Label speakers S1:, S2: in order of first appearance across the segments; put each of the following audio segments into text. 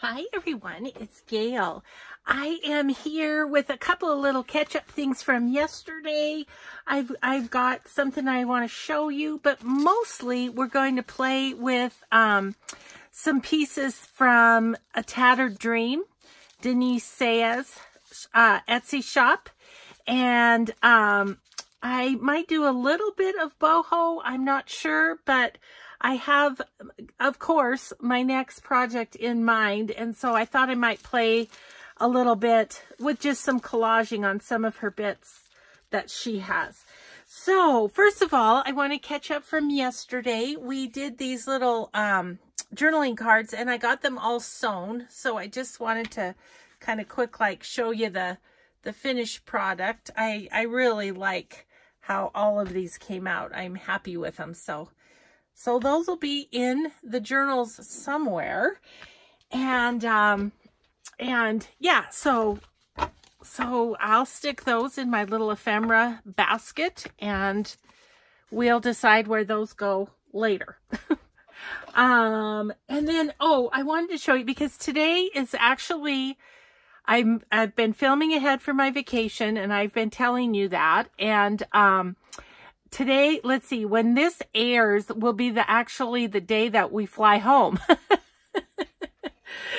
S1: Hi everyone, it's Gayle. I am here with a couple of little catch-up things from yesterday. I've got something I want to show you, but mostly we're going to play with some pieces from A Tattered Dream, Denise says, Etsy shop, and I might do a little bit of boho. I'm not sure, but I have, of course, my next project in mind, and so I thought I might play a little bit with just some collaging on some of her bits that she has. So, first of all, I want to catch up from yesterday. We did these little journaling cards, and I got them all sewn, so I just wanted to kind of quick, show you the finished product. I really like how all of these came out. I'm happy with them, so those will be in the journals somewhere. And yeah, so I'll stick those in my little ephemera basket, and we'll decide where those go later. And then, I wanted to show you, because today is actually, I've been filming ahead for my vacation, and I've been telling you that. And today, let's see, when this airs will be actually the day that we fly home.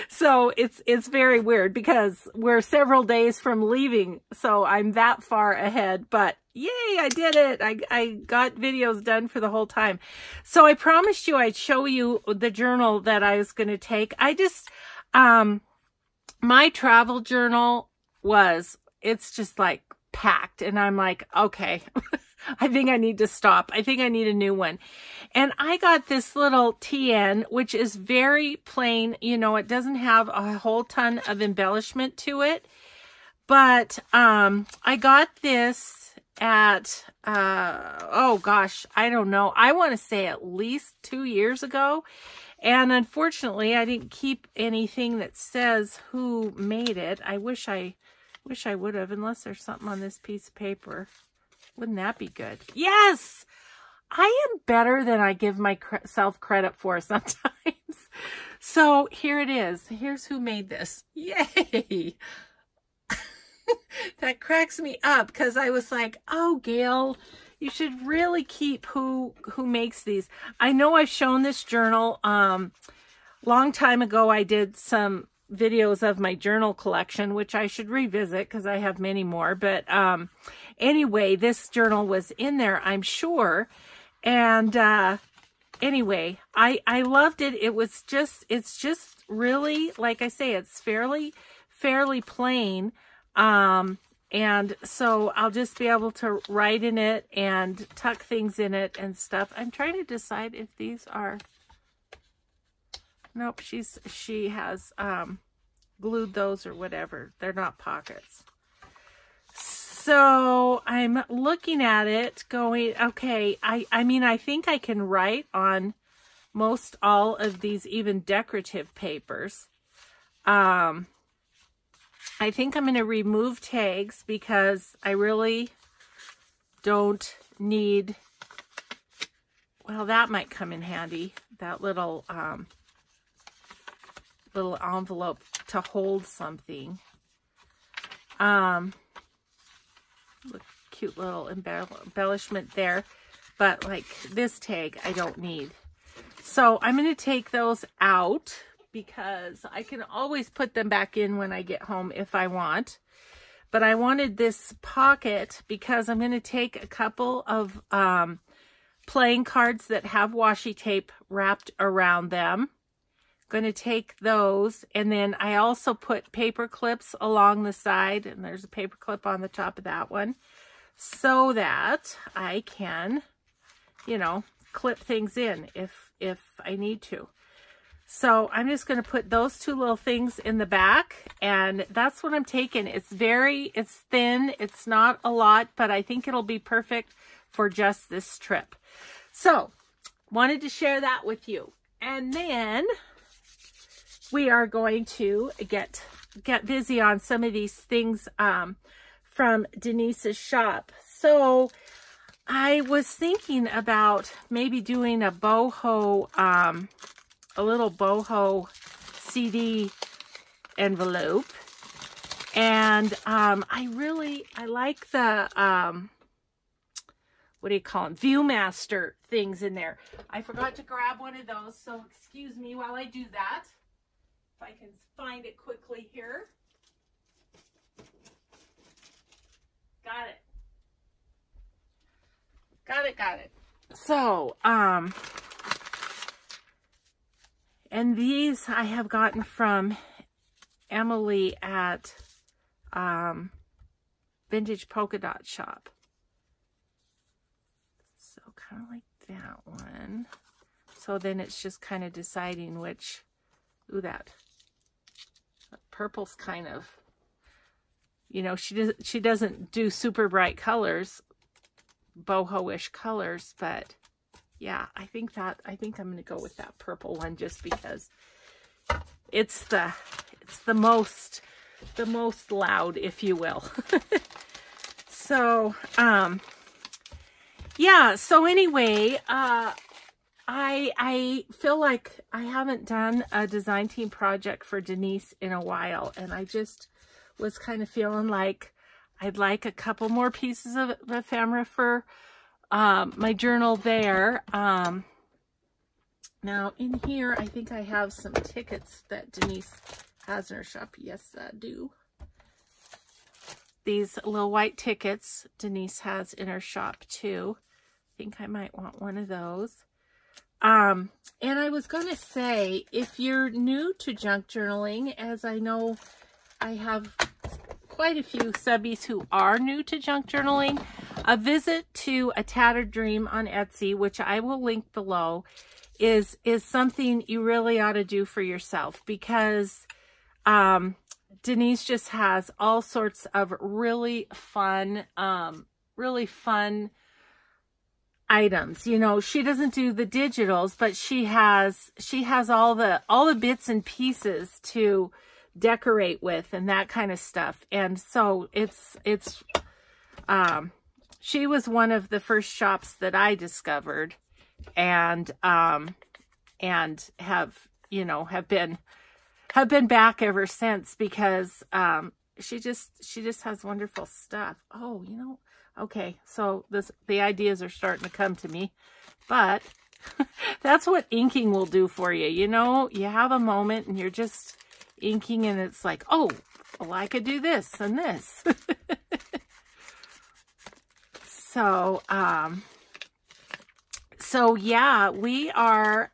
S1: So it's very weird because we're several days from leaving, so I'm that far ahead. But yay, I did it. I got videos done for the whole time. So I promised you I'd show you the journal that I was going to take. I just, my travel journal it's just like packed, and I'm like, okay, I think I need to stop. I think I need a new one. And I got this little TN, which is very plain. You know, it doesn't have a whole ton of embellishment to it. But I got this at, oh gosh, I don't know. I want to say at least 2 years ago. And unfortunately, I didn't keep anything that says who made it. I wish I would have, unless there's something on this piece of paper. Wouldn't that be good? Yes! I am better than I give myself credit for sometimes. So here it is. Here's who made this. Yay! That cracks me up, because I was like, oh, Gayle, you should really keep who makes these. I know I've shown this journal. Long time ago, I did some videos of my journal collection, which I should revisit because I have many more. But anyway, this journal was in there, I'm sure. And anyway, I loved it. It's just really, like I say, it's fairly plain. And so I'll just be able to write in it and tuck things in it and stuff. I'm trying to decide if these are, nope, she has glued those or whatever. They're not pockets. So I'm looking at it going, okay, I mean, I think I can write on most all of these, even decorative papers. I think I'm going to remove tags because I really don't need, well, that might come in handy, that little envelope to hold something. Look, cute little embellishment there, but like this tag I don't need. So I'm going to take those out because I can always put them back in when I get home if I want. But I wanted this pocket because I'm going to take a couple of playing cards that have washi tape wrapped around them. Going to take those, and then I also put paper clips along the side, and there's a paper clip on the top of that one, so that I can, you know, clip things in if I need to. So I'm just going to put those two little things in the back, and that's what I'm taking. It's thin, it's not a lot, but I think it'll be perfect for just this trip. So wanted to share that with you. And then we are going to get busy on some of these things from Denise's shop. So I was thinking about maybe doing a boho, a little boho CD envelope. And I like the, what do you call them? Viewmaster things in there. I forgot to grab one of those, so excuse me while I do that. If I can find it quickly here. Got it. Got it. So, and these I have gotten from Emily at Vintage Polka Dot Shop. So kind of like that one. So then it's just kind of deciding which, ooh, that purple's kind of, you know, she doesn't do super bright colors, boho-ish colors, but yeah, I think I'm going to go with that purple one just because it's the most loud, if you will. So, yeah, so anyway, I feel like I haven't done a design team project for Denise in a while, and I just was kind of feeling like I'd like a couple more pieces of ephemera for my journal there. Now in here, I think I have some tickets that Denise has in her shop. Yes, I do. These little white tickets Denise has in her shop too. I think I might want one of those. And I was going to say, if you're new to junk journaling, as I know I have quite a few subbies who are new to junk journaling, a visit to A Tattered Dream on Etsy, which I will link below, is something you really ought to do for yourself, because Denise just has all sorts of really fun items. You know, she doesn't do the digitals, but she has all the bits and pieces to decorate with and that kind of stuff. And so she was one of the first shops that I discovered, and have been back ever since, because she just has wonderful stuff. Oh, you know, okay, so the ideas are starting to come to me, but that's what inking will do for you. You know, you have a moment and you're just inking, and it's like, oh, well, I could do this and this. So yeah, we are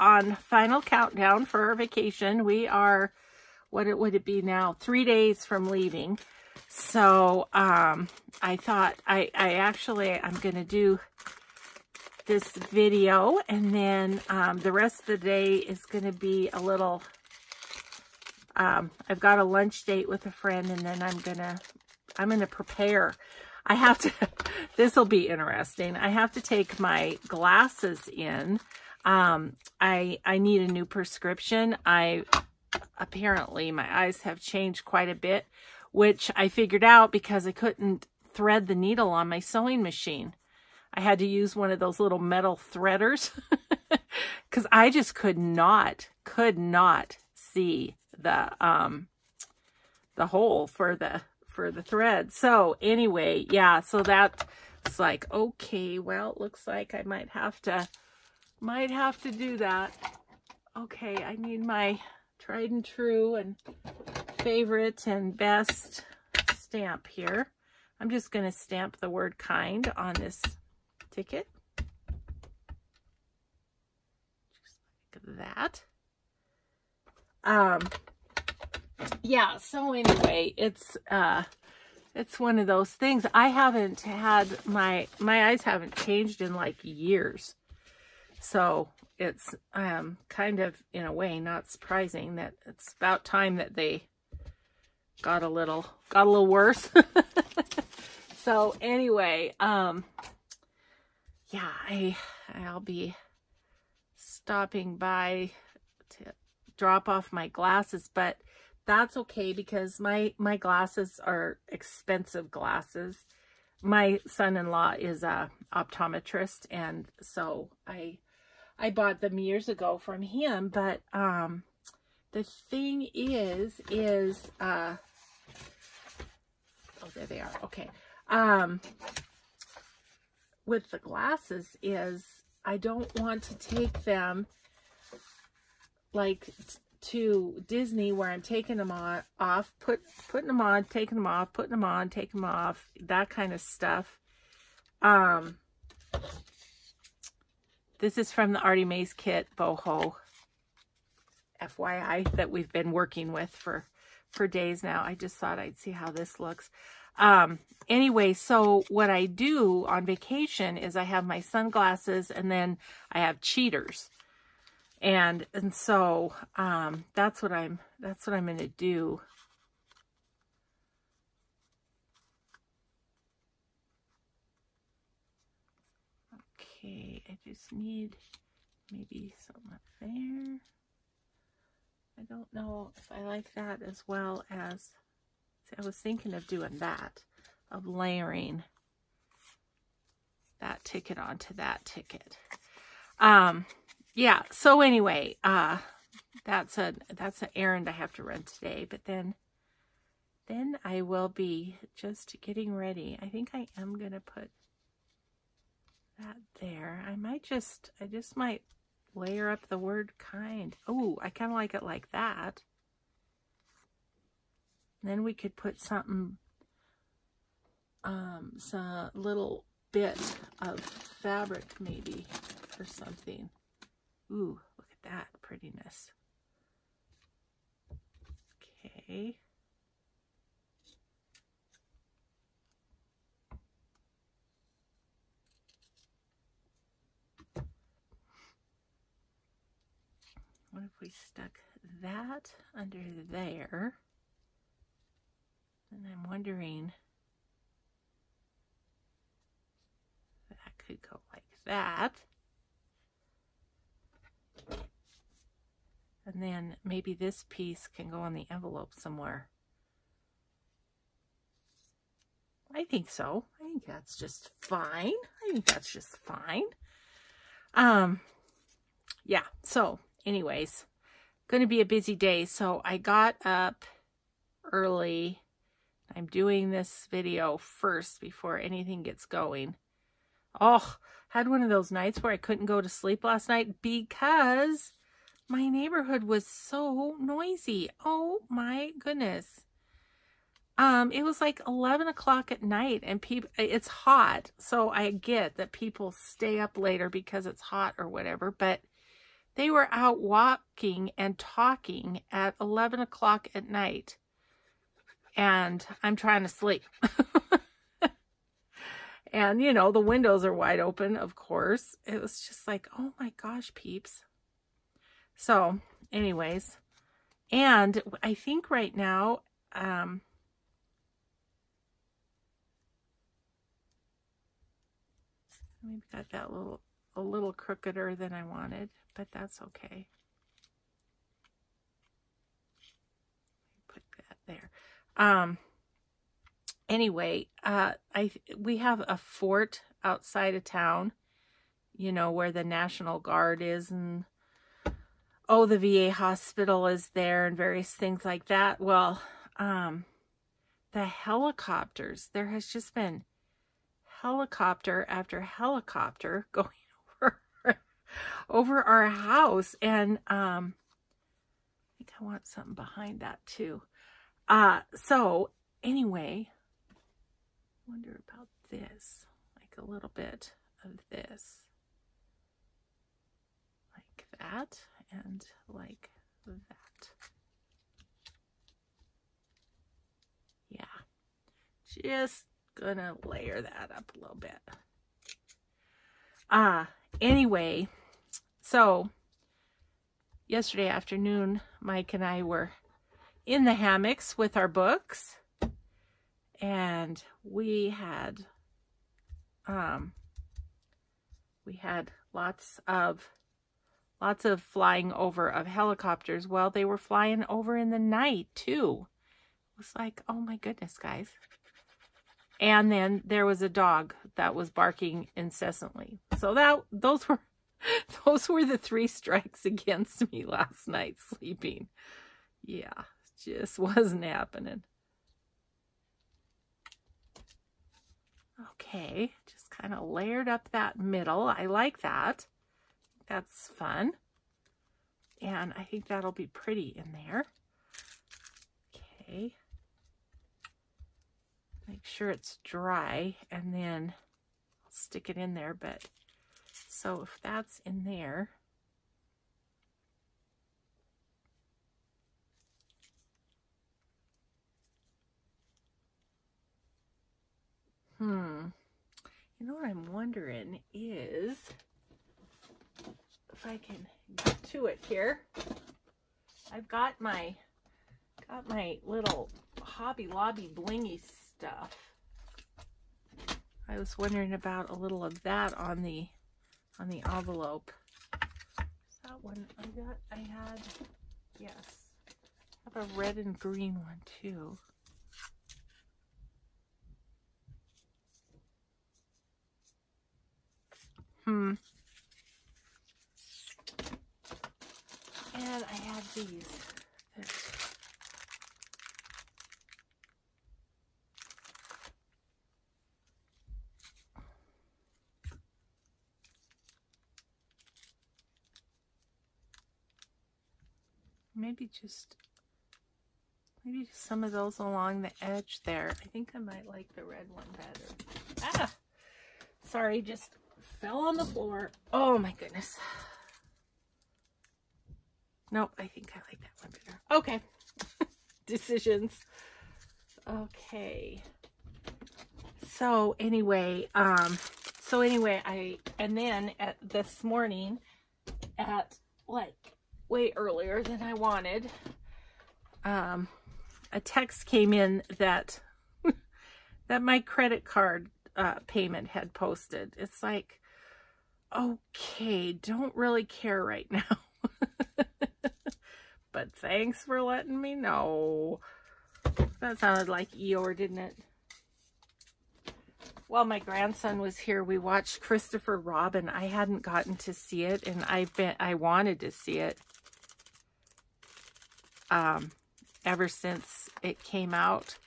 S1: on final countdown for our vacation. We are, what would it be now? 3 days from leaving. So I thought I'm going to do this video, and then the rest of the day is going to be a little, I've got a lunch date with a friend, and then I'm going to prepare. I have to, this will be interesting. I have to take my glasses in. I need a new prescription. Apparently my eyes have changed quite a bit, which I figured out because I couldn't thread the needle on my sewing machine. I had to use one of those little metal threaders because I just could not see the hole for the thread. So anyway, yeah, so that's like, okay, well, it looks like I might have to do that. Okay, I need my tried and true and favorite and best stamp here. I'm just going to stamp the word kind on this ticket. Just like that. Yeah, so anyway, it's one of those things. I haven't had, my eyes haven't changed in like years. So it's kind of, in a way, not surprising that it's about time that they got a little worse. So anyway, yeah, I'll be stopping by to drop off my glasses, but that's okay because my glasses are expensive glasses. My son-in-law is a optometrist, and so I bought them years ago from him, but the thing is, oh, there they are. Okay. With the glasses is I don't want to take them like to Disney where I'm taking them off, putting them on, taking them off, putting them on, taking them off, that kind of stuff. This is from the Artie Mays kit, boho, FYI, that we've been working with for days now. I just thought I'd see how this looks. Anyway, so what I do on vacation is I have my sunglasses and then I have cheaters. And so, that's what I'm going to do. Okay, I just need maybe something up there. I don't know if I like that as well as, see, I was thinking of doing that, of layering that ticket onto that ticket. Yeah, so anyway, that's an errand I have to run today, but then I will be just getting ready. I think I am going to put that there. I just might layer up the word kind. Oh, I kind of like it like that. And then we could put something, some little bit of fabric maybe or something. Ooh, look at that prettiness. Okay. What if we stuck that under there? And I'm wondering if that could go like that. And then maybe this piece can go on the envelope somewhere. I think so. I think that's just fine. Yeah, so anyways, going to be a busy day. So I got up early. I'm doing this video first before anything gets going. Oh, had one of those nights where I couldn't go to sleep last night because my neighborhood was so noisy. Oh my goodness. It was like 11 o'clock at night and people, it's hot. So I get that people stay up later because it's hot or whatever, but they were out walking and talking at 11 o'clock at night. And I'm trying to sleep. And, you know, the windows are wide open, of course. It was just like, oh my gosh, peeps. So, anyways. And I think right now, maybe got that a little crookeder than I wanted, but that's okay. Put that there. Anyway, we have a fort outside of town, you know, where the National Guard is, and oh, the VA hospital is there and various things like that. Well, the helicopters, there has just been helicopter after helicopter going over our house. And I think I want something behind that too. So anyway, wonder about this, like a little bit of this, like that, and like that. Yeah, just gonna layer that up a little bit. Anyway, so yesterday afternoon, Mike and I were in the hammocks with our books, and we had lots of flying over of helicopters. Well, they were flying over in the night too. It was like, oh my goodness, guys. And then there was a dog that was barking incessantly. So those were the 3 strikes against me last night sleeping. Yeah, just wasn't happening. Okay, just kind of layered up that middle. I like that. That's fun. And I think that'll be pretty in there. Okay. Make sure it's dry, and then I'll stick it in there. But so if that's in there, you know what I'm wondering is if I can get to it here. I've got my little Hobby Lobby blingy stuff. I was wondering about a little of that on the envelope. Is that one I had? Yes. I have a red and green one too. And I have these. Maybe just some of those along the edge there. I think I might like the red one better. Ah! Sorry, just fell on the floor. Oh my goodness. Nope, I think I like that one better. Okay. Decisions. Okay. So anyway, and then this morning at like way earlier than I wanted, a text came in that that my credit card payment had posted. It's like, okay, don't really care right now. But thanks for letting me know. That sounded like Eeyore, didn't it? While my grandson was here, we watched Christopher Robin. I hadn't gotten to see it, and I wanted to see it ever since it came out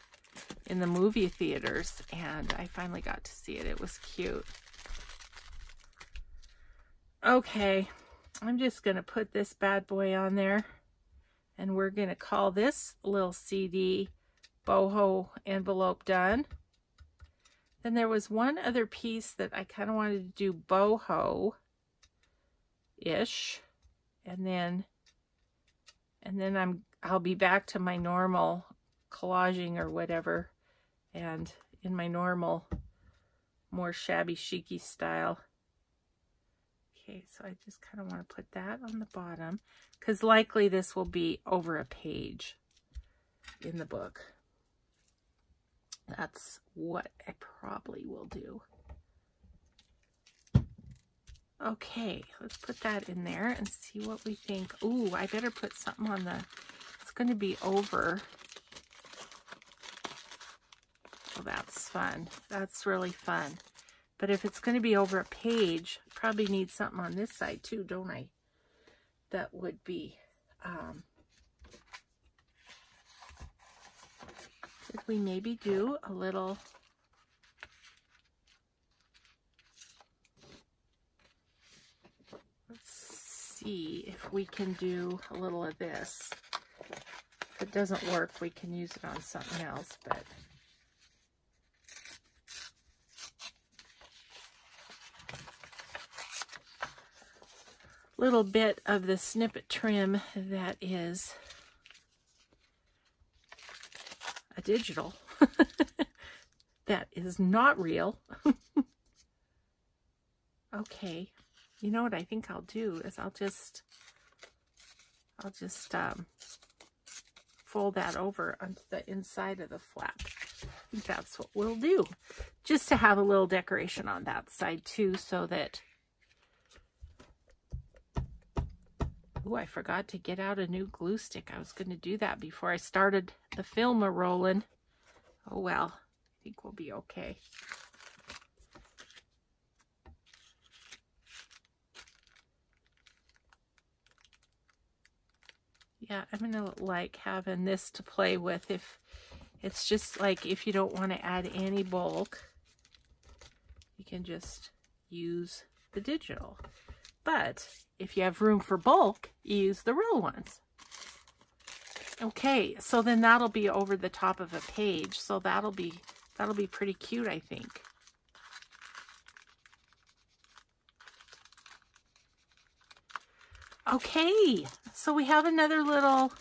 S1: in the movie theaters, and I finally got to see it. It was cute. Okay, I'm just gonna put this bad boy on there, and we're gonna call this little CD boho envelope done. Then there was one other piece that I kind of wanted to do boho-ish, and then I'll be back to my normal collaging or whatever, and in my normal, more shabby chicy style. Okay, so I just kind of want to put that on the bottom, because likely this will be over a page in the book. That's what I probably will do. Okay, let's put that in there and see what we think. Ooh, I better put something on the, it's going to be over. Oh, that's fun. That's really fun. But if it's going to be over a page, I probably need something on this side too, don't I? That would be, could we maybe do a little, let's see if we can do a little of this. If it doesn't work, we can use it on something else, but little bit of the snippet trim that is a digital that is not real. Okay, you know what I think I'll do is I'll just fold that over onto the inside of the flap. I think that's what we'll do, just to have a little decoration on that side too, so that, oh, I forgot to get out a new glue stick. I was going to do that before I started the film a-rolling. Oh well, I think we'll be okay. Yeah, I'm gonna like having this to play with. If it's just like, if you don't want to add any bulk, you can just use the digital. But if you have room for bulk, you use the real ones. Okay, so then that'll be over the top of a page. So that'll be pretty cute, I think. Okay, so we have another little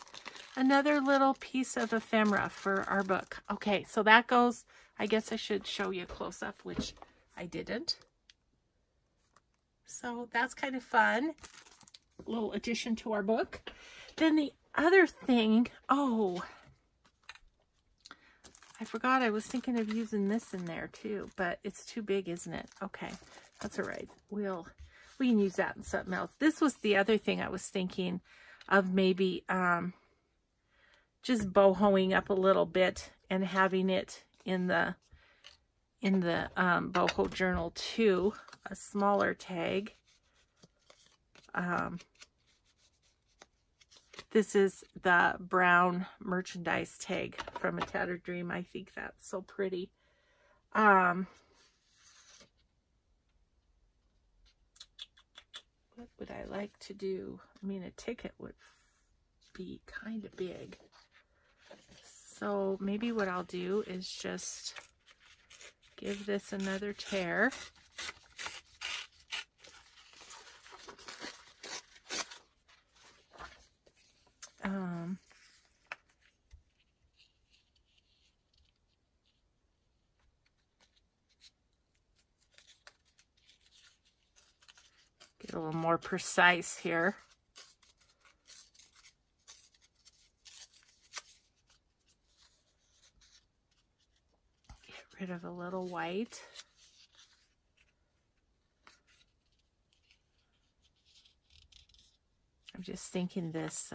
S1: piece of ephemera for our book. Okay, so that goes, I guess I should show you a close-up, which I didn't. So that's kind of fun. A little addition to our book. Then the other thing, oh, I forgot I was thinking of using this in there too, but it's too big, isn't it? Okay, that's all right. We can use that in something else. This was the other thing I was thinking of, maybe just bohoing up a little bit and having it in the boho journal too, a smaller tag. This is the brown merchandise tag from A Tattered Dream. I think that's so pretty. What would I like to do? I mean, a ticket would be kind of big. So maybe what I'll do is just give this another tear. Get a little more precise here. Get rid of a little white. I'm just thinking this,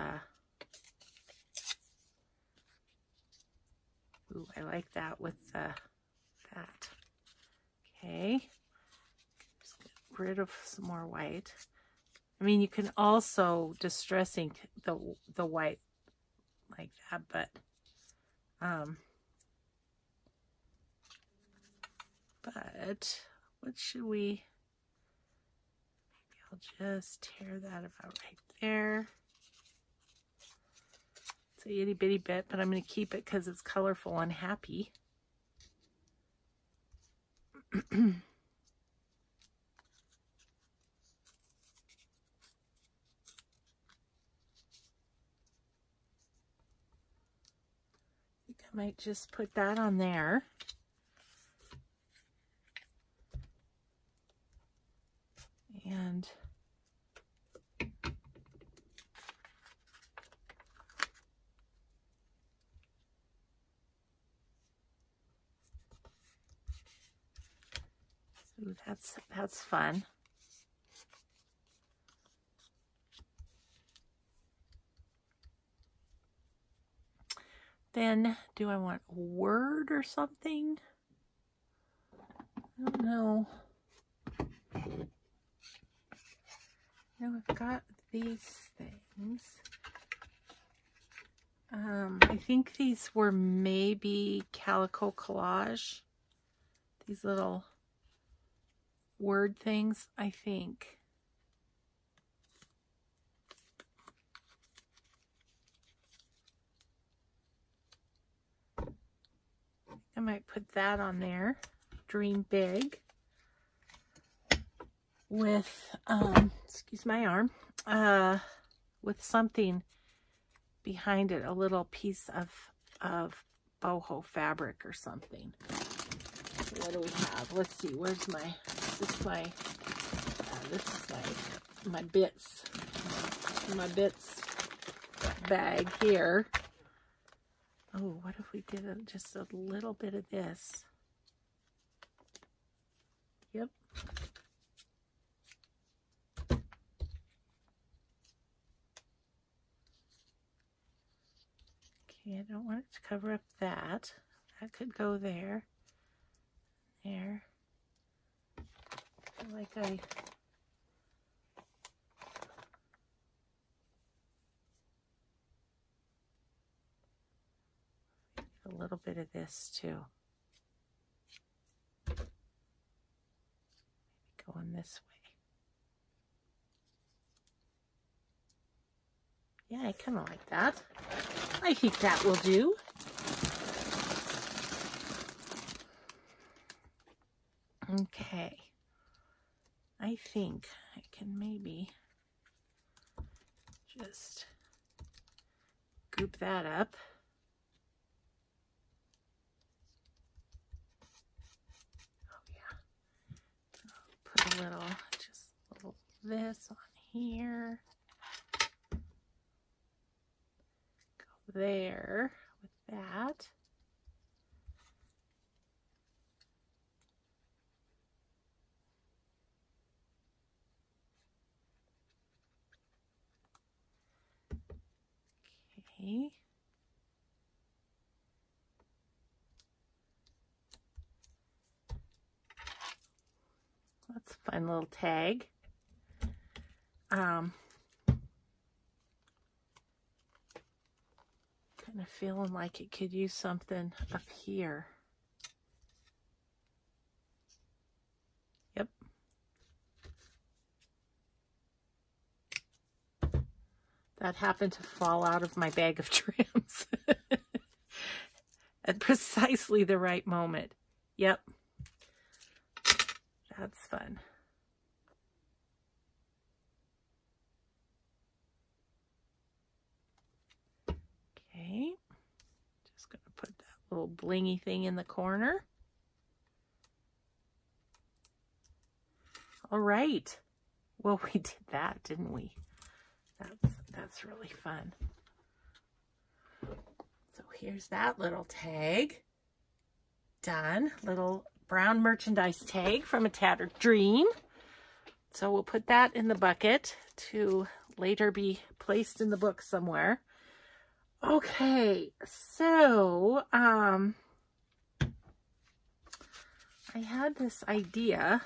S1: ooh, I like that with that. Okay. Just get rid of some more white. I mean, you can also distress ink the white like that, but what should we, maybe I'll just tear that about right there. It's a itty bitty bit, but I'm going to keep it because it's colorful and happy. I might just put that on there. And ooh, that's fun. Then, do I want a word or something? I don't know. Now I've got these things. I think these were maybe calico collage. These little word things, I think. I might put that on there. Dream big. With, excuse my arm, with something behind it, a little piece of boho fabric or something. So what do we have? Let's see, where's my, this is my bits bag here. Oh, what if we did just a little bit of this? Yep. Okay, I don't want it to cover up that. That could go there. There. I feel like okay, a little bit of this too. Going this way. Yeah, I kind of like that. I think that will do. Okay. I think I can maybe just goop that up. Put a little, just a little this on here. Go there with that. Okay. That's a fun little tag. Kind of feeling like it could use something up here. Yep. That happened to fall out of my bag of trims at precisely the right moment. Yep. That's fun. Okay. Just going to put that little blingy thing in the corner. All right. Well, we did that, didn't we? That's really fun. So here's that little tag. Done. Little brown merchandise tag from A Tattered Dream. So we'll put that in the bucket to later be placed in the book somewhere. Okay, so I had this idea.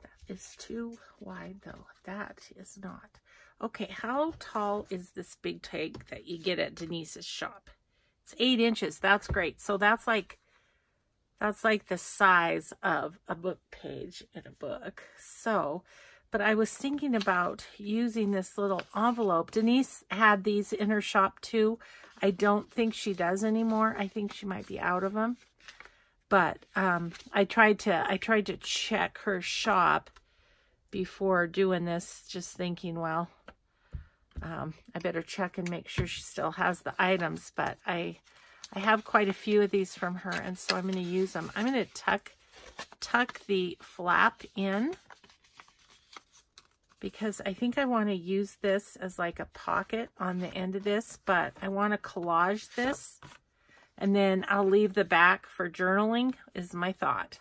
S1: That is too wide though. That is not. Okay, how tall is this big tag that you get at Denise's shop? It's 8 inches. That's great. So that's like the size of a book page in a book. So, but I was thinking about using this little envelope. Denise had these in her shop too. I don't think she does anymore. I think she might be out of them. But I tried to check her shop before doing this, just thinking, well, I better check and make sure she still has the items. But I have quite a few of these from her, and so I'm going to use them. I'm going to tuck the flap in, because I think I want to use this as like a pocket on the end of this, but I want to collage this, and then I'll leave the back for journaling, is my thought.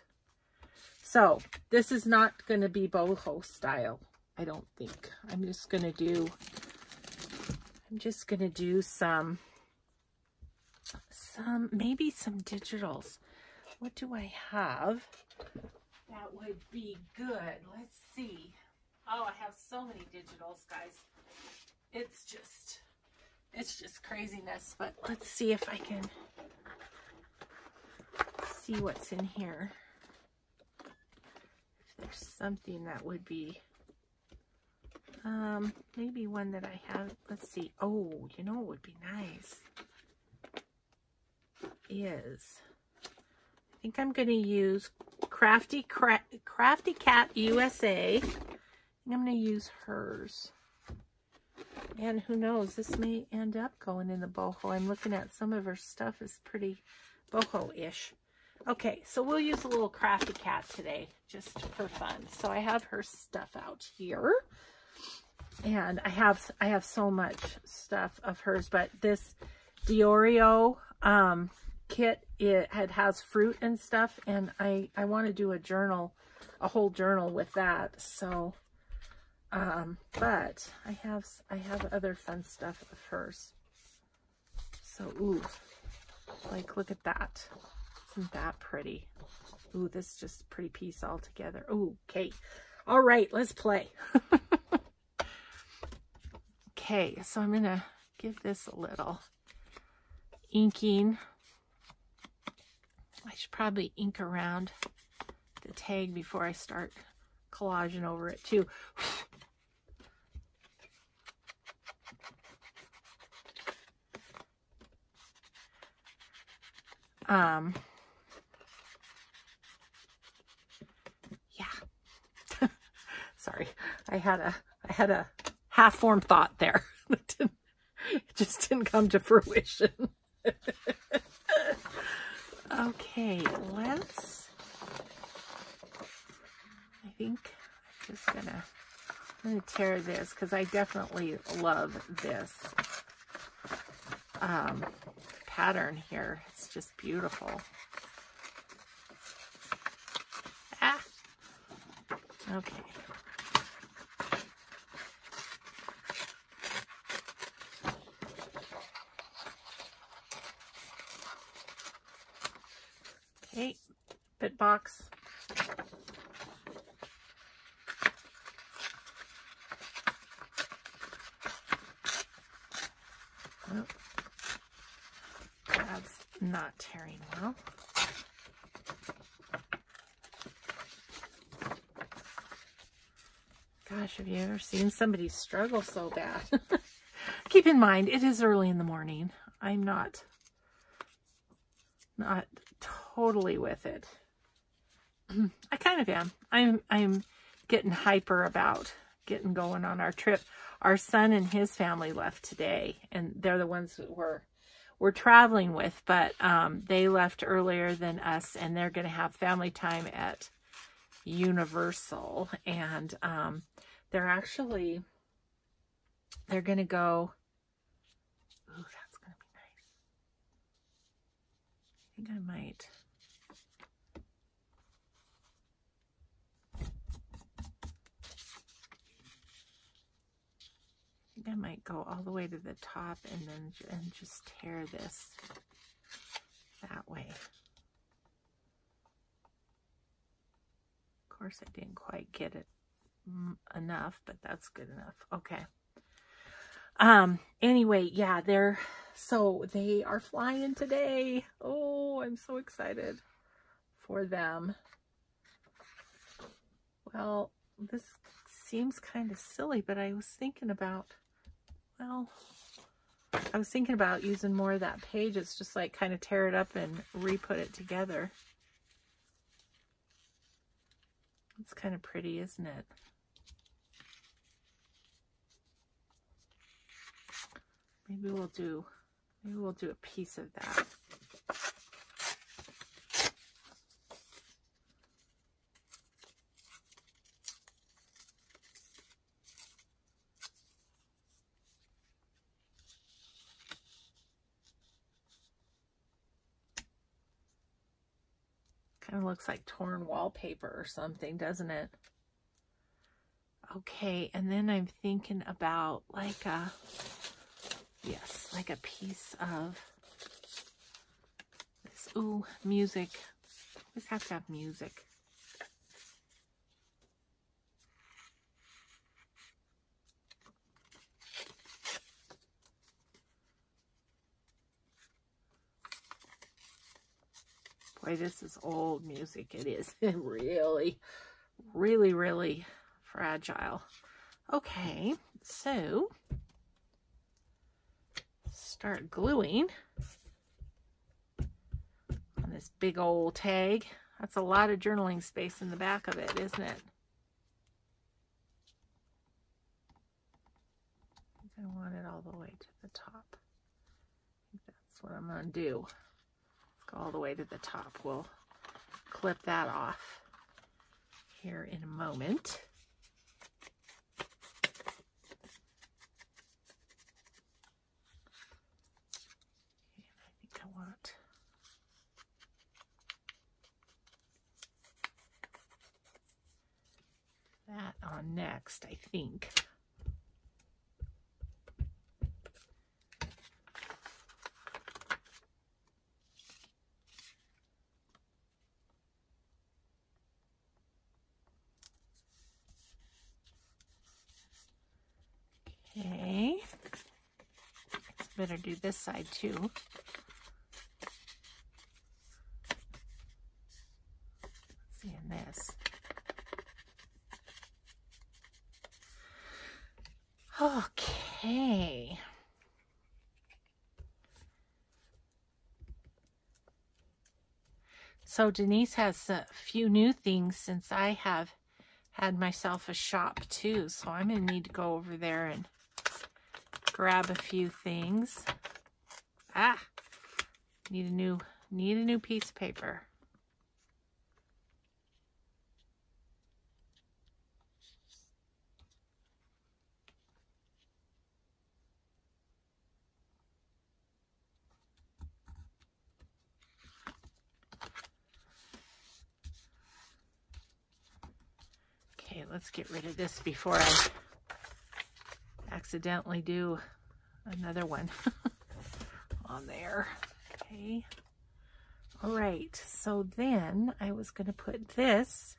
S1: So this is not going to be boho style, I don't think. I'm just going to do some maybe some digitals. What do I have that would be good? Let's see. Oh, I have so many digitals, guys. It's just craziness. But let's see if I can see what's in here. If there's something that would be maybe one that I have. Let's see. Oh, you know what would be nice is, I think I'm going to use Crafty Cat USA. I think I'm going to use hers. And who knows, this may end up going in the boho. I'm looking at some of her stuff is pretty boho-ish. Okay, so we'll use a little Crafty Cat today, just for fun. So I have her stuff out here. And I have so much stuff of hers, but this Diorio kit, it has fruit and stuff, and I want to do a journal, a whole journal with that. So but I have other fun stuff of hers. So ooh, like look at that. Isn't that pretty? Ooh, this is just a pretty piece all together. Ooh, okay. All right, let's play. Okay, so I'm gonna give this a little inking. I should probably ink around the tag before I start collaging over it too. Yeah. Sorry, I had a half-formed thought there. It just didn't come to fruition. Okay, I think I'm gonna tear this because I definitely love this pattern here. It's just beautiful. Ah, okay. Okay, bit box. Oh, that's not tearing well. Gosh, have you ever seen somebody struggle so bad? Keep in mind, it is early in the morning. I'm not totally with it. I kind of am. I'm getting hyper about getting going on our trip. Our son and his family left today, and they're the ones that we're traveling with, but they left earlier than us, and they're going to have family time at Universal, and they're going to go. Ooh, that's going to be nice. I think I might. I might go all the way to the top and just tear this that way. Of course, I didn't quite get it enough, but that's good enough. Okay. Anyway, yeah, they are flying today. Oh, I'm so excited for them. Well, this seems kind of silly, but I was thinking about using more of that page. It's just like kind of tear it up and re-put it together. It's kind of pretty, isn't it? Maybe we'll do a piece of that. Kind of looks like torn wallpaper or something, doesn't it? Okay, and then I'm thinking about like a piece of this. Ooh, music. Always have to have music. Boy, this is old music. It is really, really, really fragile. Okay, so start gluing on this big old tag. That's a lot of journaling space in the back of it, isn't it? I want it all the way to the top. I think that's what I'm going to do. Go all the way to the top. We'll clip that off here in a moment. And I think I want that on next, I think. Okay, better do this side too. in this. Okay. So Denise has a few new things since I have had myself a shop too. So I'm going to need to go over there and grab a few things. Need a new piece of paper. Okay, let's get rid of this before I accidentally do another one on there. Okay. All right, so then I was going to put this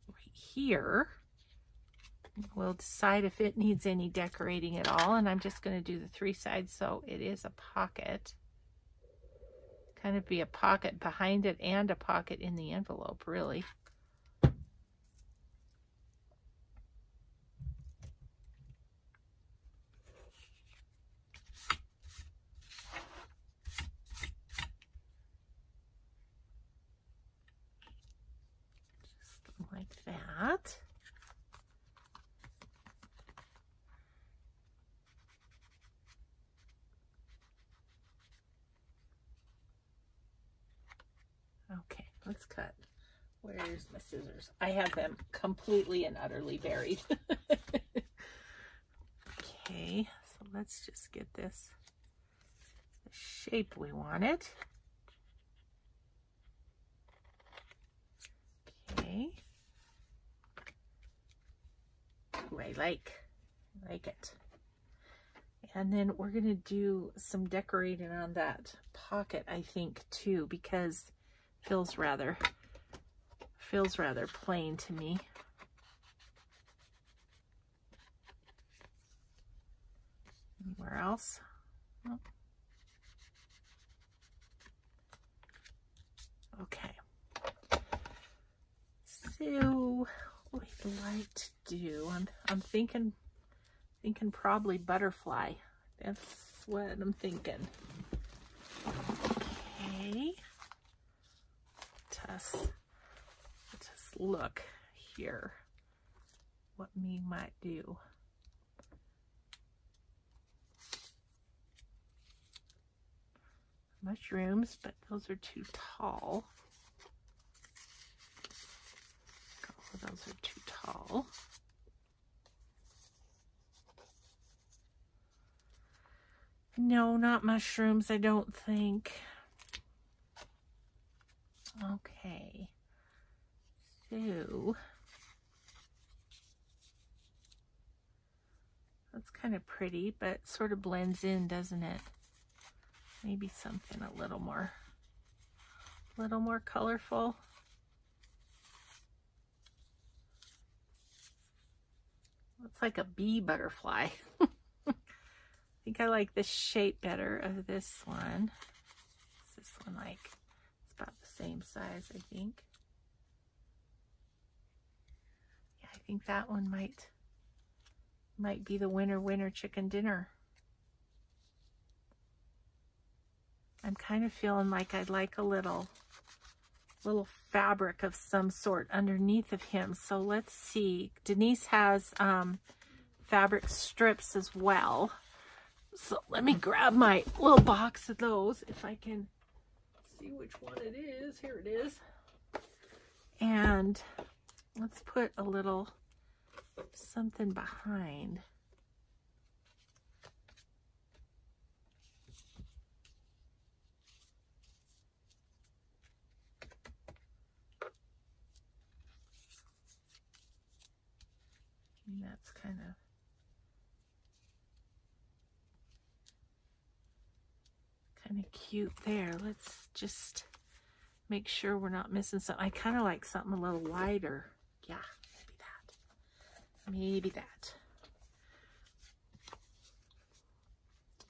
S1: right here. We'll decide if it needs any decorating at all, and I'm just going to do the 3 sides so it is a pocket. Kind of be a pocket behind it and a pocket in the envelope, really. Like that. Okay, let's cut. Where's my scissors? I have them completely and utterly buried. Okay, so let's just get this the shape we want it. Okay. Ooh, I like it. And then we're going to do some decorating on that pocket, I think, too, because it feels rather plain to me. Anywhere else? Oh. Okay. So what I'd like to do, I'm thinking probably butterfly. That's what I'm thinking. Okay. Let's look here what we might do. Mushrooms, but those are too tall. Those are too tall. No, not mushrooms, I don't think. Okay. So that's kind of pretty, but sort of blends in, doesn't it? Maybe something a little more colorful. Looks like a bee butterfly. I think I like this shape better of this one. What's this one like? It's about the same size, I think. Yeah, I think that one might be the winner chicken dinner. I'm kind of feeling like I'd like a little fabric of some sort underneath of him. So let's see. Denise has fabric strips as well. So let me grab my little box of those if I can see which one it is. Here it is. And let's put a little something behind. And that's kind of cute there. Let's just make sure we're not missing something. I kind of like something a little wider. Yeah, maybe that.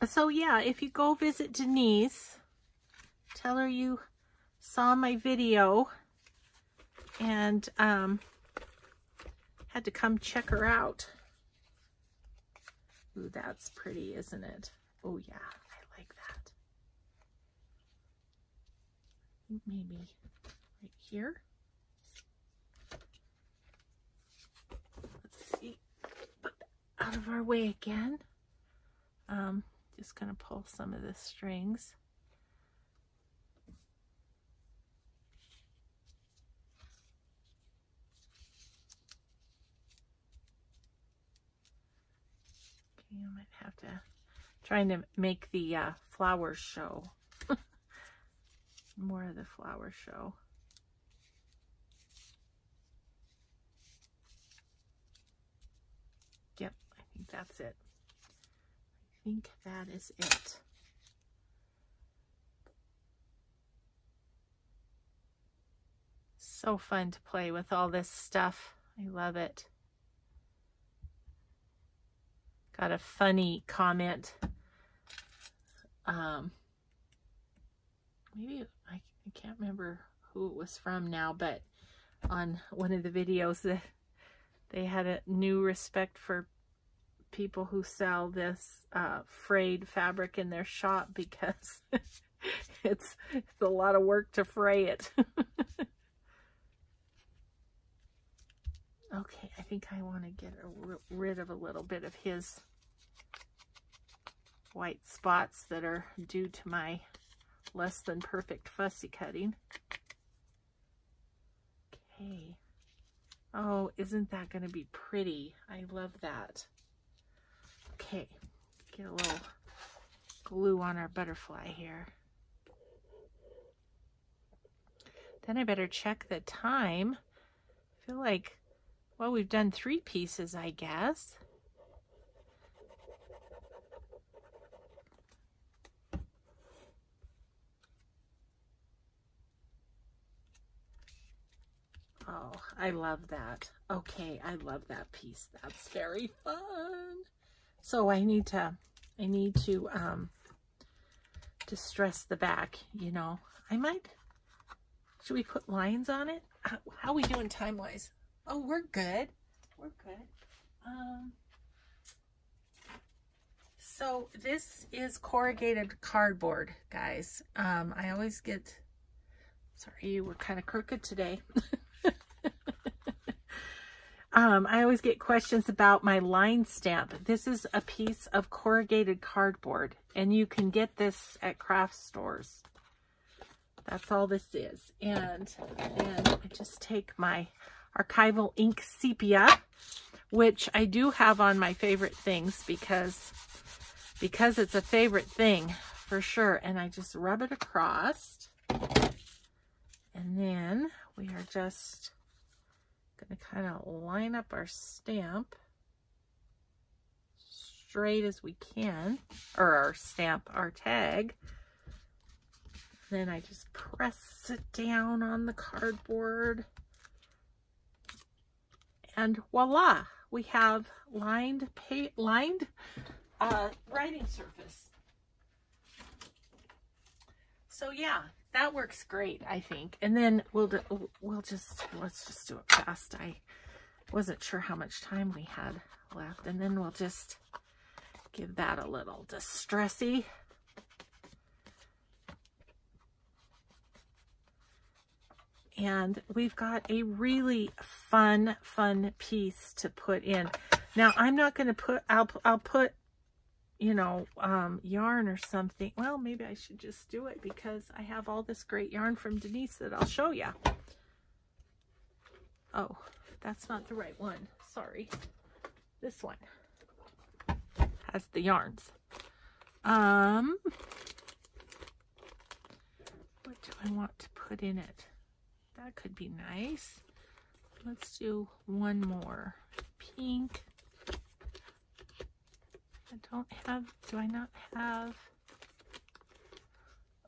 S1: So yeah, if you go visit Denise, tell her you saw my video and had to come check her out. Ooh, that's pretty, isn't it? Oh yeah, I like that. I think maybe right here. Let's see. Put that out of our way again. Just gonna pull some of the strings. Okay, I might have to trying to make the flowers show. More of the flower show. Yep, I think that's it. I think that is it. So fun to play with all this stuff. I love it. Got a funny comment. Maybe I can't remember who it was from now, but on one of the videos that they had a new respect for people who sell this frayed fabric in their shop because it's a lot of work to fray it. Okay, I think I want to get rid of a little bit of his white spots that are due to my less than perfect fussy cutting. Okay. Oh, isn't that going to be pretty? I love that. Okay, get a little glue on our butterfly here. Then I better check the time. I feel like, well, we've done 3 pieces, I guess. Oh, I love that. Okay, I love that piece. That's very fun. So I need to distress the back, you know. I might, should we put lines on it? How are we doing time-wise? Oh, we're good. We're good. So this is corrugated cardboard, guys. I always get, sorry, we're kind of crooked today. I always get questions about my line stamp. This is a piece of corrugated cardboard, and you can get this at craft stores. That's all this is. And then I just take my archival ink sepia, which I do have on my favorite things because it's a favorite thing for sure. And I just rub it across. And then we are just going to kind of line up our stamp straight as we can, or our tag. Then I just press it down on the cardboard, and voila, we have lined writing surface. So yeah, that works great, I think. And then let's just do it fast. I wasn't sure how much time we had left, and then we'll just give that a little distressy. And we've got a really fun piece to put in. Now I'm not going to put, I'll put, you know, yarn or something. Well, maybe I should just do it because I have all this great yarn from Denise that I'll show you. Oh, that's not the right one. Sorry. This one has the yarns. What do I want to put in it? That could be nice. Let's do one more. Pink. I don't have, do I not have?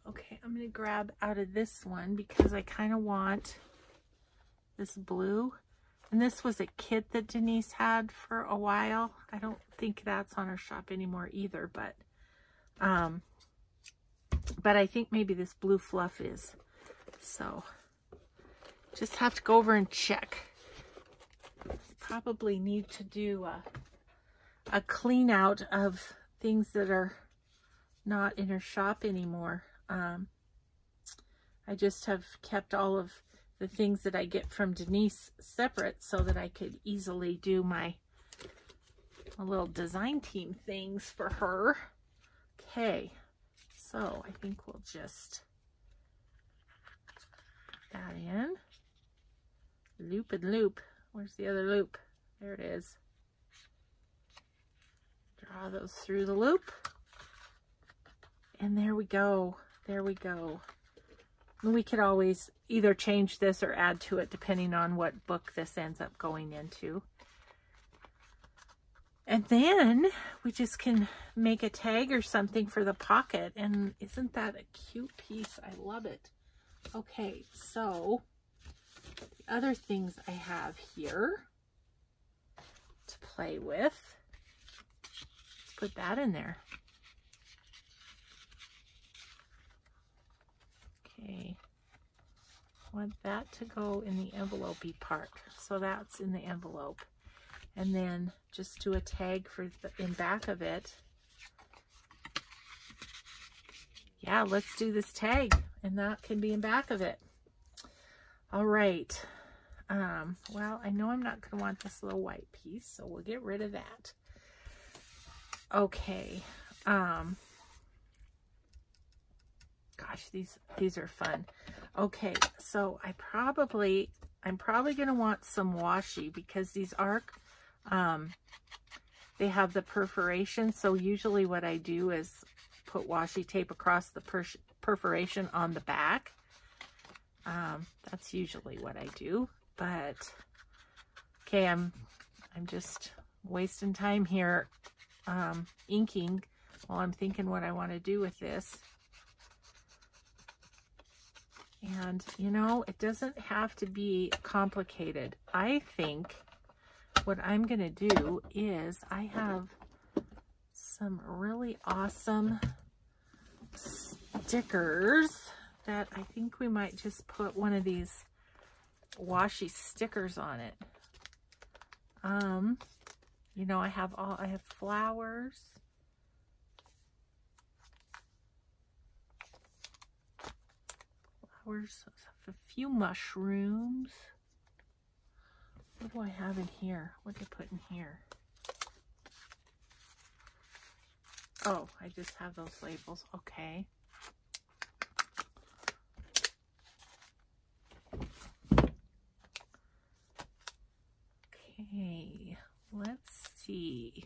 S1: Okay, I'm going to grab out of this one because I kind of want this blue. And this was a kit that Denise had for a while. I don't think that's on her shop anymore either, but I think maybe this blue fluff is. So Just have to go over and check. Probably need to do a clean out of things that are not in her shop anymore. I just have kept all of the things that I get from Denise separate so that I could easily do my little design team things for her. Okay, so I think we'll just put that in. Loop and loop. Where's the other loop? There it is. Draw those through the loop. And there we go. There we go. And we could always either change this or add to it depending on what book this ends up going into. And then we just can make a tag or something for the pocket. And isn't that a cute piece? I love it. Okay, so the other things I have here to play with, put that in there. Okay, I want that to go in the envelope-y part, so that's in the envelope. And then just do a tag for the in back of it. Yeah, let's do this tag, and that can be in back of it. All right. Well, I know I'm not going to want this little white piece, so we'll get rid of that. Okay. Gosh, these are fun. Okay, so I'm probably going to want some washi because these are, they have the perforation. So usually what I do is put washi tape across the perforation on the back. That's usually what I do, but okay, I'm just wasting time here, inking while I'm thinking what I want to do with this. And, you know, it doesn't have to be complicated. I think what I'm going to do is I have some really awesome stickers that I think we might just put one of these washi stickers on it. You know, I have flowers. A few mushrooms. What do I have in here? What did I put in here? Oh, I just have those labels. Okay. Okay, let's see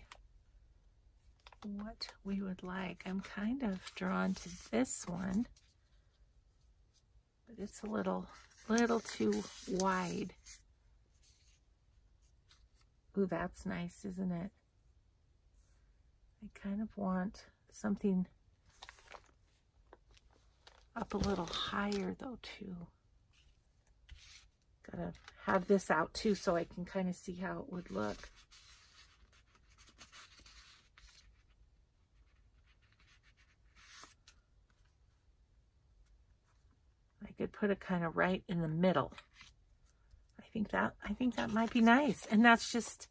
S1: what we would like. I'm kind of drawn to this one. But it's a little too wide. Ooh, that's nice, isn't it? I kind of want something up a little higher though too. Gotta have this out too so I can kind of see how it would look. I could put it kind of right in the middle. I think that might be nice. And that's just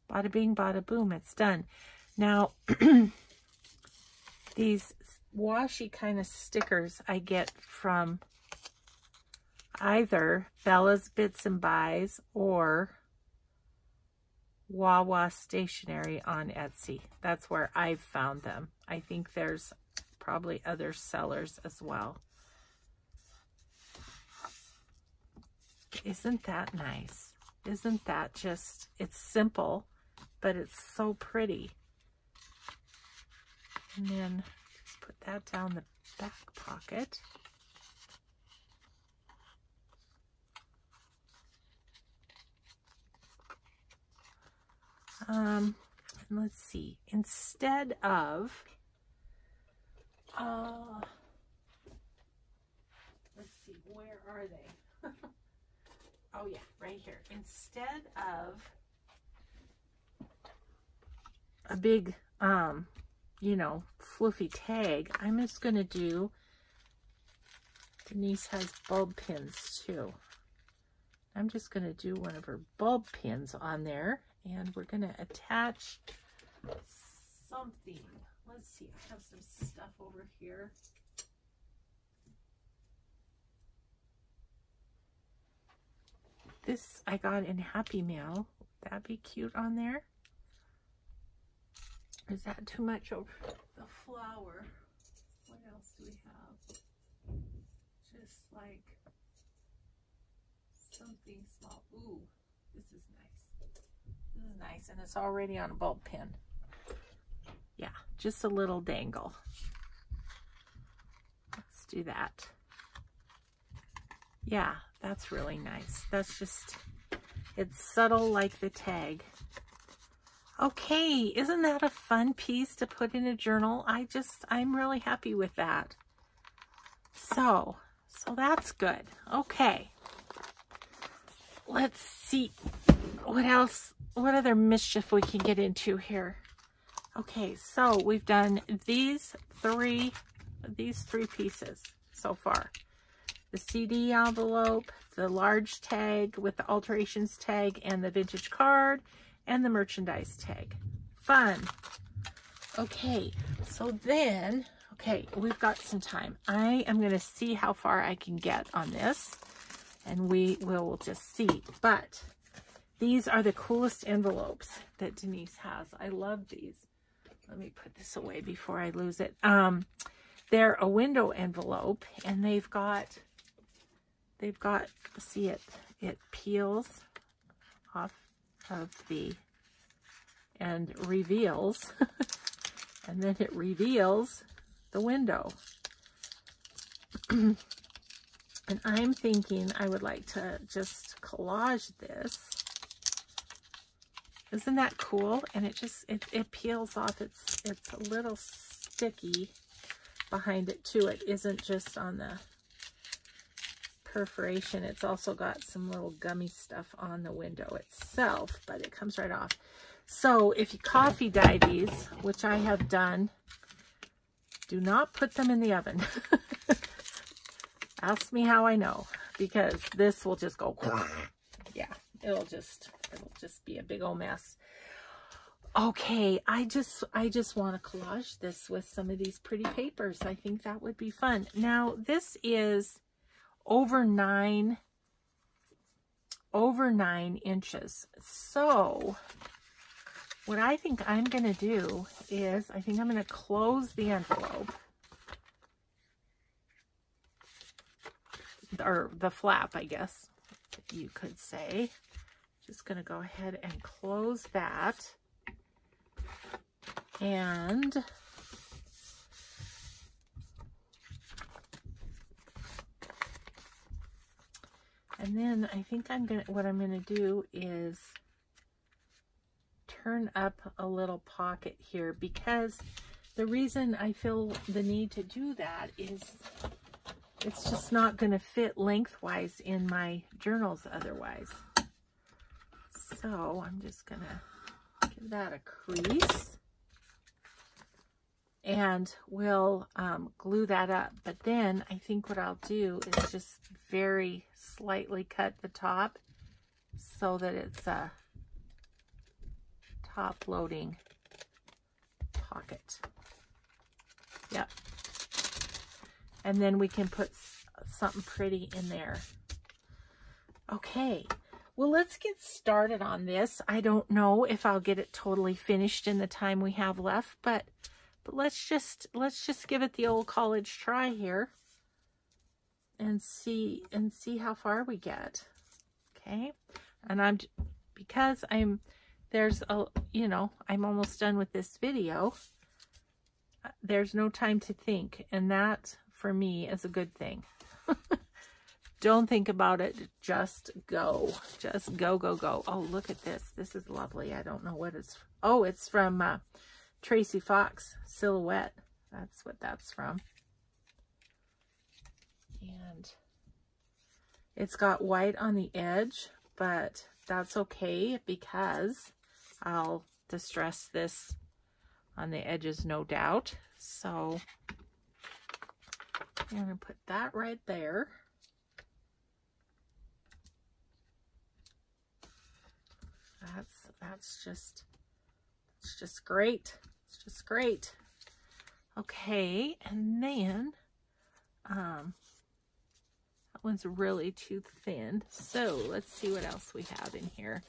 S1: bada bing, bada boom, it's done. Now, these washi kind of stickers I get from either Bella's Bits and Buys or Wawa Stationery on Etsy. That's where I've found them. I think there's probably other sellers as well. Isn't that nice? Isn't that just, it's simple, but it's so pretty. And then just put that down the back pocket. And let's see, instead of, let's see, where are they? Oh yeah, right here. Instead of a big, you know, fluffy tag, I'm just going to do, Denise has bulb pins too. I'm just going to do one of her bulb pins on there, and we're going to attach something. Let's see, I have some stuff over here. This I got in Happy Mail. Would that be cute on there? Is that too much over the flower? What else do we have? Just like something small. Ooh, this is nice. This is nice, and it's already on a bulb pin. Yeah, just a little dangle. Let's do that. Yeah, that's really nice. That's just, it's subtle like the tag. Okay, isn't that a fun piece to put in a journal? I'm really happy with that. So that's good. Okay. Let's see what else, what other mischief we can get into here. Okay, so we've done these three pieces so far. The CD envelope, the large tag with the alterations tag, and the vintage card, and the merchandise tag. Fun. Okay, so then, okay, we've got some time. I am going to see how far I can get on this, and we will just see. But these are the coolest envelopes that Denise has. I love these. Let me put this away before I lose it. They're a window envelope, and they've got, see it peels off of the, and reveals, and then it reveals the window. And I'm thinking I would like to just collage this. Isn't that cool? And it just, it peels off. It's a little sticky behind it too. It isn't just on the perforation. It's also got some little gummy stuff on the window itself, but it comes right off. So if you coffee dye these, which I have done, do not put them in the oven. Ask me how I know, because this will just go, yeah, it'll just be a big old mess. Okay, I just want to collage this with some of these pretty papers. I think that would be fun. Now, this is over 9 inches. So what I think I'm going to do is, I think I'm going to close the envelope, or the flap, I guess you could say. Just going to go ahead and close that. And then I think what I'm going to do is turn up a little pocket here, because the reason I feel the need to do that is it's just not going to fit lengthwise in my journals otherwise. So I'm just going to give that a crease, and we'll glue that up. But then I think what I'll do is just very slightly cut the top so that it's a top loading pocket. Yep. And then we can put something pretty in there. Okay. Well, let's get started on this. I don't know if I'll get it totally finished in the time we have left, but let's just give it the old college try here and see how far we get. Okay. And I'm almost done with this video. There's no time to think, and that for me is a good thing. Don't think about it, just go. Just go, go, go. Oh, look at this. This is lovely. I don't know what it's, oh, it's from Tracy Fox Silhouette. That's what that's from. And it's got white on the edge, but that's okay because I'll distress this on the edges, no doubt. So I'm going to put that right there. that's just great. It's just great. Okay, and then that one's really too thin. So let's see what else we have in here.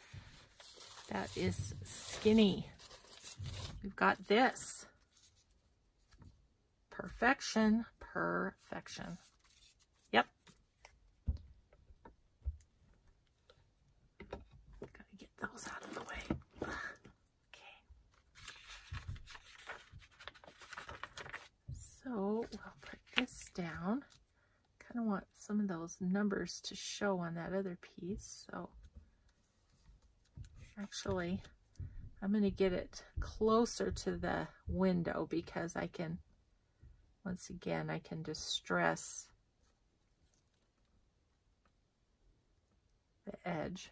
S1: That is skinny. We've got this. Perfection. Perfection. Yep. Gotta get those out of the way. Okay. So we'll put this down. Kind of want some of those numbers to show on that other piece. So actually, I'm going to get it closer to the window because I can, once again, I can distress the edge.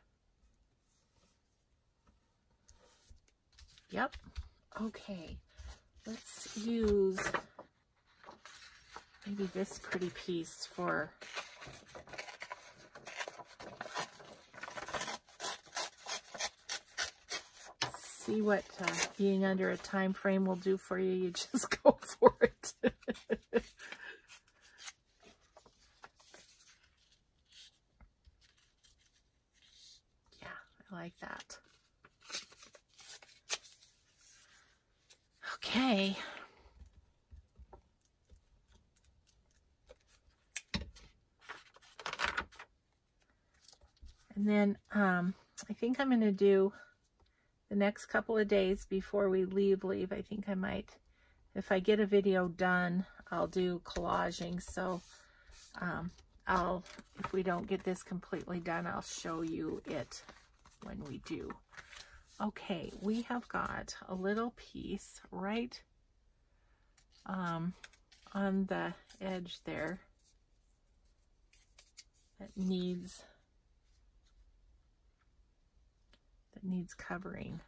S1: Yep. Okay. Let's use maybe this pretty piece for see what being under a time frame will do for you. You just go for it. Yeah, I like that. Okay. And then I think I'm going to do the next couple of days before we leave, I think I might, if I get a video done, I'll do collaging. So if we don't get this completely done, I'll show you it when we do. Okay, we have got a little piece right on the edge there that needs covering.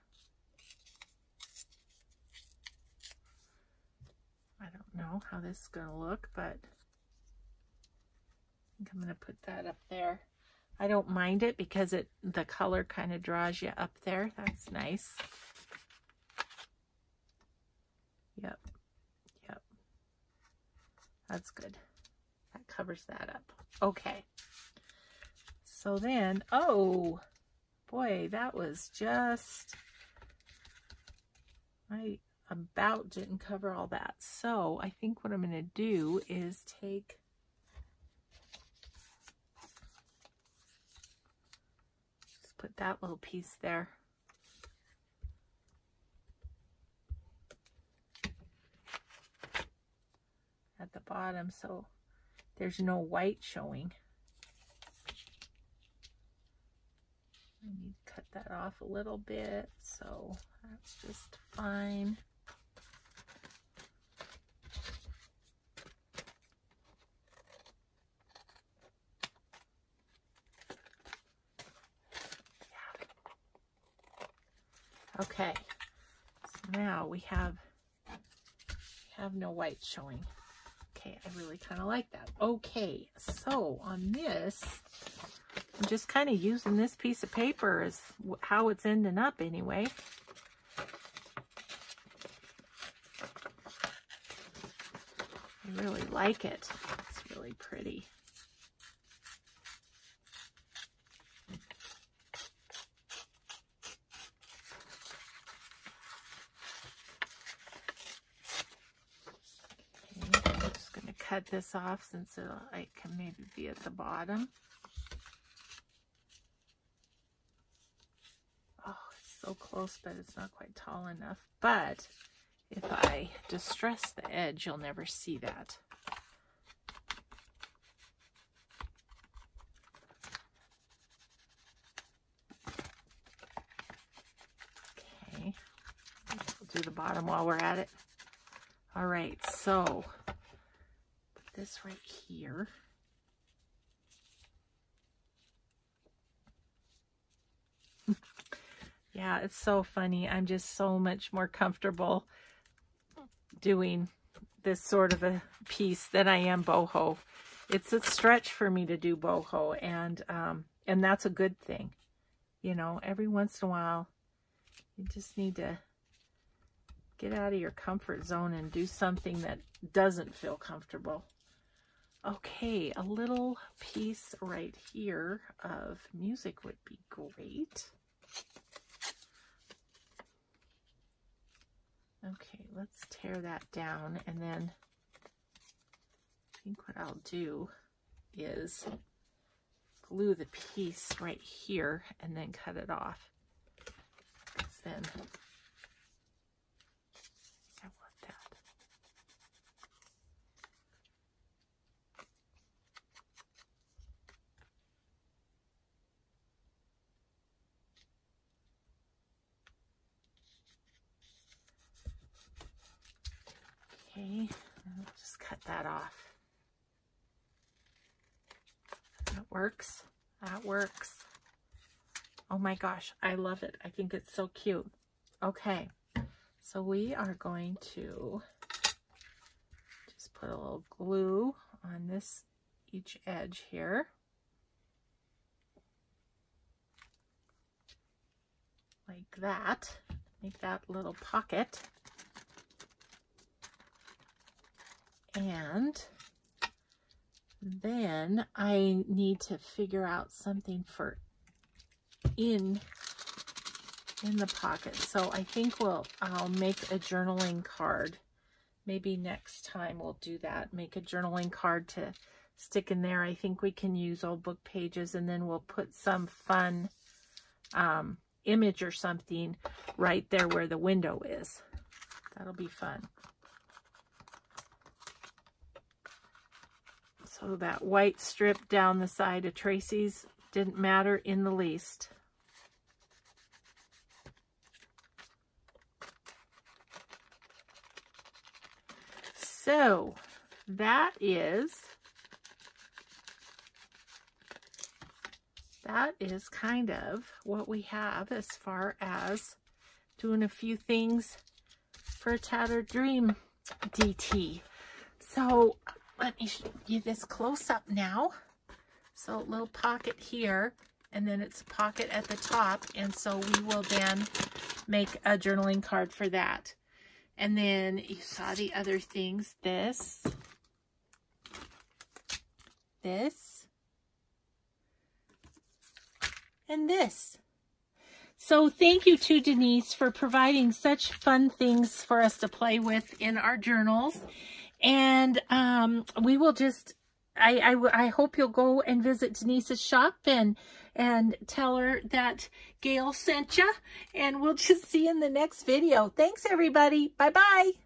S1: I don't know how this is going to look, but I think I'm going to put that up there. I don't mind it because the color kind of draws you up there. That's nice. Yep. Yep. That's good. That covers that up. Okay. So then, oh, boy, that was just, I about didn't cover all that. So I think what I'm going to do is take put that little piece there. At the bottom, so there's no white showing. I need to cut that off a little bit, so that's just fine. Okay, so now we have no white showing. Okay, I really kind of like that. Okay, so on this, I'm just kind of using this piece of paper as how it's ending up anyway. I really like it. It's really pretty. Cut this off since it can maybe be at the bottom. Oh, it's so close, but it's not quite tall enough. But if I distress the edge, you'll never see that. Okay, we'll do the bottom while we're at it. All right, so this right here. Yeah, it's so funny. I'm just so much more comfortable doing this sort of a piece than I am boho. It's a stretch for me to do boho, and that's a good thing. You know, every once in a while, You just need to get out of your comfort zone and do something that doesn't feel comfortable. Okay, a little piece right here of music would be great. Okay, let's tear that down, and then I think what I'll do is glue the piece right here and then cut it off. 'Cause then I want that. Okay, I'll just cut that off. That works. That works. Oh my gosh, I love it. I think it's so cute. Okay, so we are going to just put a little glue on this each edge here. Like that. Make that little pocket. And then I need to figure out something for in the pocket. So I think I'll make a journaling card. Maybe next time we'll do that. Make a journaling card to stick in there. I think we can use old book pages, and then we'll put some fun image or something right there where the window is. That'll be fun. So that white strip down the side of Tracy's didn't matter in the least. So that is kind of what we have as far as doing a few things for A Tattered Dream DT. So let me show you this close up now. So a little pocket here, and then it's a pocket at the top, and so we will then make a journaling card for that. And then you saw the other things, this, and this. So thank you to Denise for providing such fun things for us to play with in our journals. And we will just, I hope you'll go and visit Denise's shop and tell her that Gayle sent you. And we'll just see you in the next video. Thanks, everybody. Bye-bye.